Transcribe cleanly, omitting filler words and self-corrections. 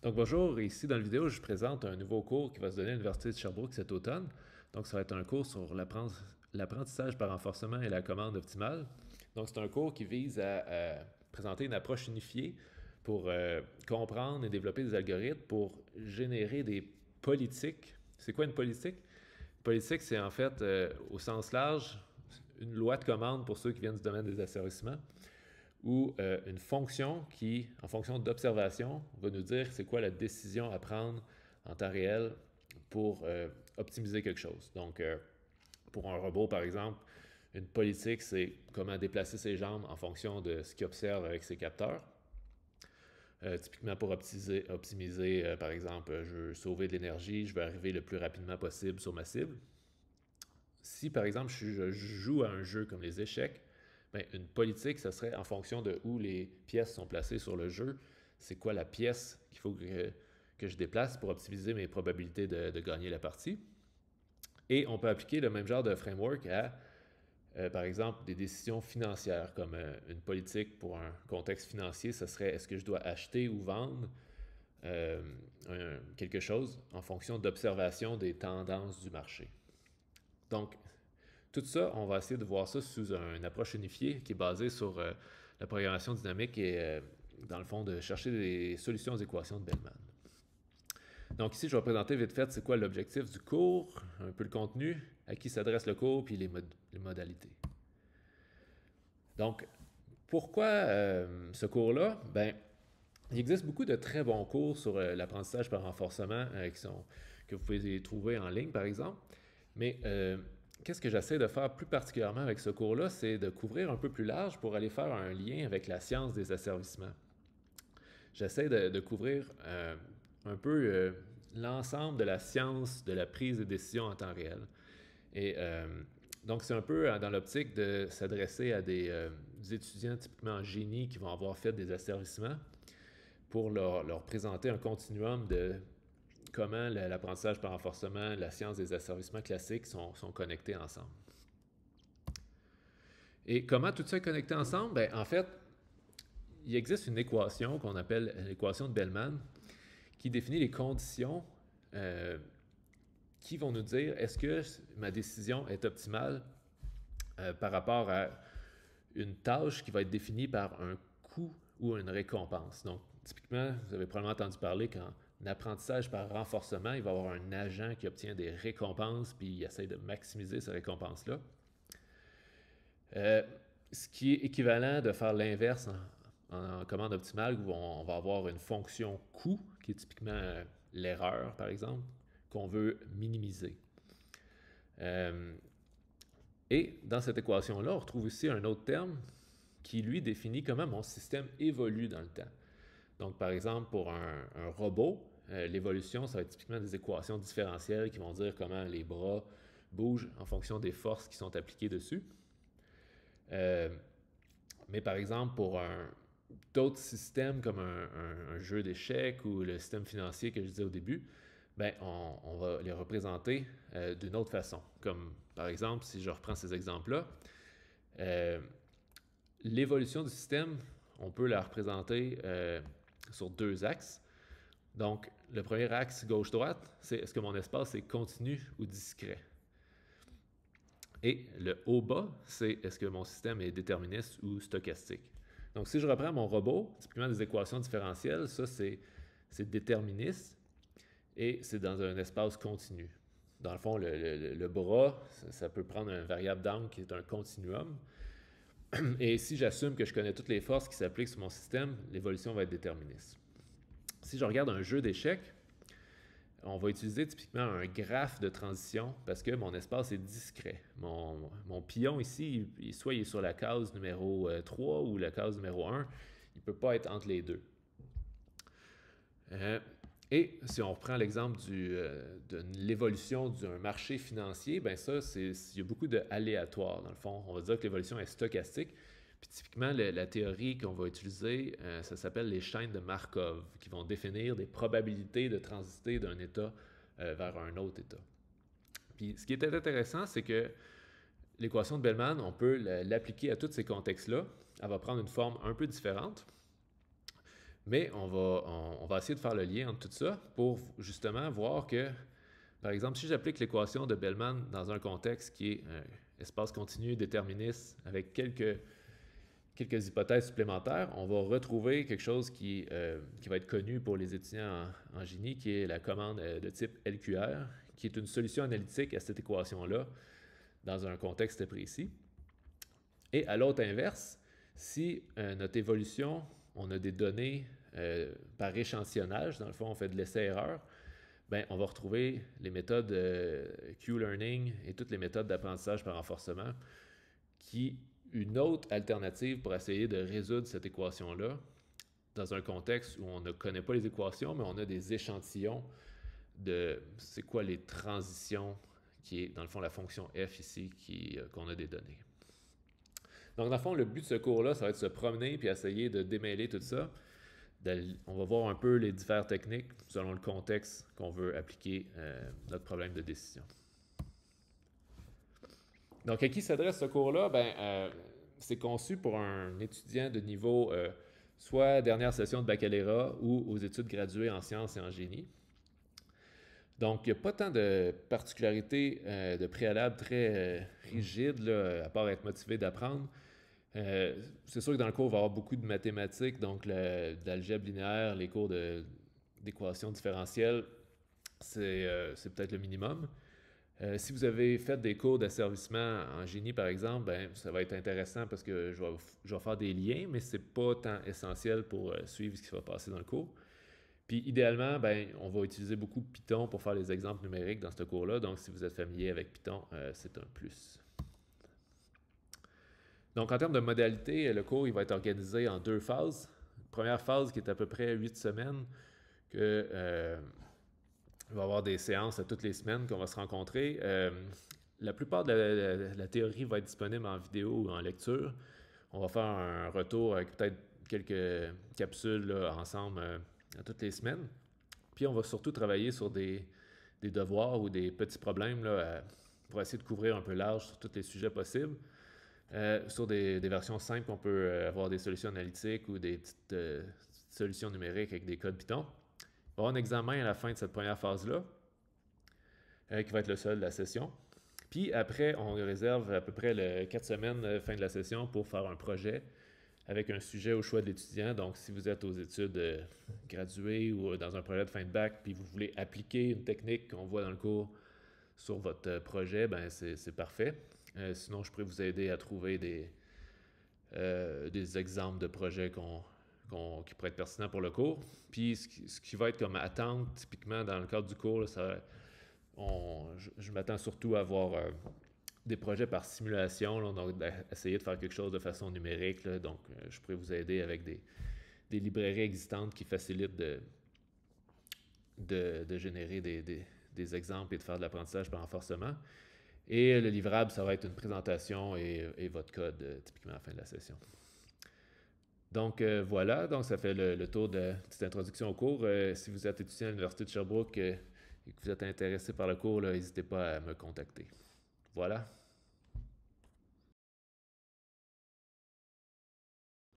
Donc bonjour, ici dans la vidéo, je présente un nouveau cours qui va se donner à l'Université de Sherbrooke cet automne. Donc ça va être un cours sur l'apprentissage par renforcement et la commande optimale. Donc c'est un cours qui vise à présenter une approche unifiée pour comprendre et développer des algorithmes pour générer des politiques. C'est quoi une politique? Une politique, c'est en fait, au sens large, une loi de commande pour ceux qui viennent du domaine des asservissements ou une fonction qui, en fonction d'observation, va nous dire c'est quoi la décision à prendre en temps réel pour optimiser quelque chose. Donc, pour un robot, par exemple, une politique, c'est comment déplacer ses jambes en fonction de ce qu'il observe avec ses capteurs. Typiquement pour optimiser par exemple, je veux sauver de l'énergie, je veux arriver le plus rapidement possible sur ma cible. Si, par exemple, je joue à un jeu comme les échecs, ben, une politique, ça serait en fonction de où les pièces sont placées sur le jeu, c'est quoi la pièce qu'il faut que je déplace pour optimiser mes probabilités de gagner la partie. Et on peut appliquer le même genre de framework à, par exemple, des décisions financières, comme une politique pour un contexte financier, ce serait est-ce que je dois acheter ou vendre quelque chose en fonction d'observation des tendances du marché. Donc, tout ça, on va essayer de voir ça sous une approche unifiée qui est basée sur la programmation dynamique et, dans le fond, de chercher des solutions aux équations de Bellman. Donc ici, je vais présenter vite fait c'est quoi l'objectif du cours, un peu le contenu, à qui s'adresse le cours, puis les modalités. Donc, pourquoi ce cours-là? Ben, il existe beaucoup de très bons cours sur l'apprentissage par renforcement que vous pouvez trouver en ligne, par exemple. Mais qu'est-ce que j'essaie de faire plus particulièrement avec ce cours-là, c'est de couvrir un peu plus large pour aller faire un lien avec la science des asservissements. J'essaie de couvrir un peu l'ensemble de la science de la prise de décision en temps réel. Et donc, c'est un peu dans l'optique de s'adresser à des étudiants typiquement en génie qui vont avoir fait des asservissements pour leur présenter un continuum de comment l'apprentissage par renforcement, la science des asservissements classiques sont connectés ensemble. Et comment tout ça est connecté ensemble? Ben, en fait, il existe une équation qu'on appelle l'équation de Bellman qui définit les conditions qui vont nous dire est-ce que ma décision est optimale par rapport à une tâche qui va être définie par un coût ou une récompense. Donc, typiquement, vous avez probablement entendu parler qu'en apprentissage par renforcement, il va y avoir un agent qui obtient des récompenses puis il essaie de maximiser ces récompenses-là. Ce qui est équivalent de faire l'inverse en commande optimale où on va avoir une fonction coût, qui est typiquement l'erreur, par exemple, qu'on veut minimiser. Et dans cette équation-là, on retrouve aussi un autre terme qui, lui, définit comment mon système évolue dans le temps. Donc, par exemple, pour un robot, l'évolution, ça va être typiquement des équations différentielles qui vont dire comment les bras bougent en fonction des forces qui sont appliquées dessus. Mais par exemple, pour d'autres systèmes comme un jeu d'échecs ou le système financier que je disais au début, ben, on va les représenter d'une autre façon. Comme par exemple, si je reprends ces exemples-là, l'évolution du système, on peut la représenter sur deux axes. Donc, le premier axe gauche-droite, c'est est-ce que mon espace est continu ou discret? Et le haut-bas, c'est est-ce que mon système est déterministe ou stochastique? Donc, si je reprends mon robot, typiquement des équations différentielles, ça, c'est déterministe et c'est dans un espace continu. Dans le fond, le bras, ça peut prendre une variable d'angle qui est un continuum. Et si j'assume que je connais toutes les forces qui s'appliquent sur mon système, l'évolution va être déterministe. Si je regarde un jeu d'échecs, on va utiliser typiquement un graphe de transition parce que mon espace est discret. Mon pion ici, soit il est sur la case numéro 3 ou la case numéro 1, il ne peut pas être entre les deux. Et si on reprend l'exemple de l'évolution d'un marché financier, ben ça, il y a beaucoup d'aléatoires dans le fond. On va dire que l'évolution est stochastique. Puis typiquement, la théorie qu'on va utiliser, ça s'appelle les chaînes de Markov, qui vont définir des probabilités de transiter d'un état vers un autre état. Puis ce qui est intéressant, c'est que l'équation de Bellman, on peut l'appliquer à tous ces contextes-là. Elle va prendre une forme un peu différente, Mais on va essayer de faire le lien entre tout ça pour justement voir que, par exemple, si j'applique l'équation de Bellman dans un contexte qui est un espace continu déterministe avec quelques hypothèses supplémentaires, on va retrouver quelque chose qui va être connu pour les étudiants en génie, qui est la commande de type LQR, qui est une solution analytique à cette équation-là dans un contexte précis. Et à l'autre inverse, si notre évolution, on a des données par échantillonnage, dans le fond, on fait de l'essai-erreur, ben, on va retrouver les méthodes Q-learning et toutes les méthodes d'apprentissage par renforcement qui une autre alternative pour essayer de résoudre cette équation-là dans un contexte où on ne connaît pas les équations, mais on a des échantillons de c'est quoi les transitions qui est dans le fond la fonction f ici qu'on a des données. Donc dans le fond, le but de ce cours-là, ça va être de se promener puis essayer de démêler tout ça. On va voir un peu les différentes techniques selon le contexte qu'on veut appliquer notre problème de décision. Donc, à qui s'adresse ce cours-là? C'est conçu pour un étudiant de niveau soit dernière session de baccalauréat ou aux études graduées en sciences et en génie. Donc, il n'y a pas tant de particularités de préalable très rigides, là, à part être motivé d'apprendre. C'est sûr que dans le cours, il va y avoir beaucoup de mathématiques, donc d'algèbre linéaire, les cours d'équations différentielles, c'est peut-être le minimum. Si vous avez fait des cours d'asservissement en génie, par exemple, ben, ça va être intéressant parce que je vais faire des liens, mais ce n'est pas tant essentiel pour suivre ce qui va passer dans le cours. Puis idéalement, ben, on va utiliser beaucoup Python pour faire les exemples numériques dans ce cours-là. Donc, si vous êtes familier avec Python, c'est un plus. Donc, en termes de modalité, le cours il va être organisé en 2 phases. Première phase qui est à peu près 8 semaines, il va y avoir des séances à toutes les semaines qu'on va se rencontrer. La plupart de la théorie va être disponible en vidéo ou en lecture. On va faire un retour avec peut-être quelques capsules là, ensemble à toutes les semaines. Puis on va surtout travailler sur des devoirs ou des petits problèmes là, pour essayer de couvrir un peu large sur tous les sujets possibles. Sur des versions simples, on peut avoir des solutions analytiques ou des petites solutions numériques avec des codes Python. On va avoir un examen à la fin de cette première phase-là, qui va être le seul de la session. Puis après, on réserve à peu près 4 semaines fin de la session pour faire un projet avec un sujet au choix de l'étudiant. Donc, si vous êtes aux études graduées ou dans un projet de fin de bac, puis vous voulez appliquer une technique qu'on voit dans le cours sur votre projet, ben c'est parfait. Sinon, je pourrais vous aider à trouver des exemples de projets qui pourraient être pertinents pour le cours. Puis, ce qui va être comme attente, typiquement dans le cadre du cours, là, je m'attends surtout à avoir des projets par simulation, là, donc d'essayer de faire quelque chose de façon numérique. Là, donc, je pourrais vous aider avec des librairies existantes qui facilitent de générer des exemples et de faire de l'apprentissage par renforcement. Et le livrable, ça va être une présentation et votre code, typiquement à la fin de la session. Donc voilà, donc ça fait le tour de petite introduction au cours. Si vous êtes étudiant à l'Université de Sherbrooke et que vous êtes intéressé par le cours, n'hésitez pas à me contacter. Voilà.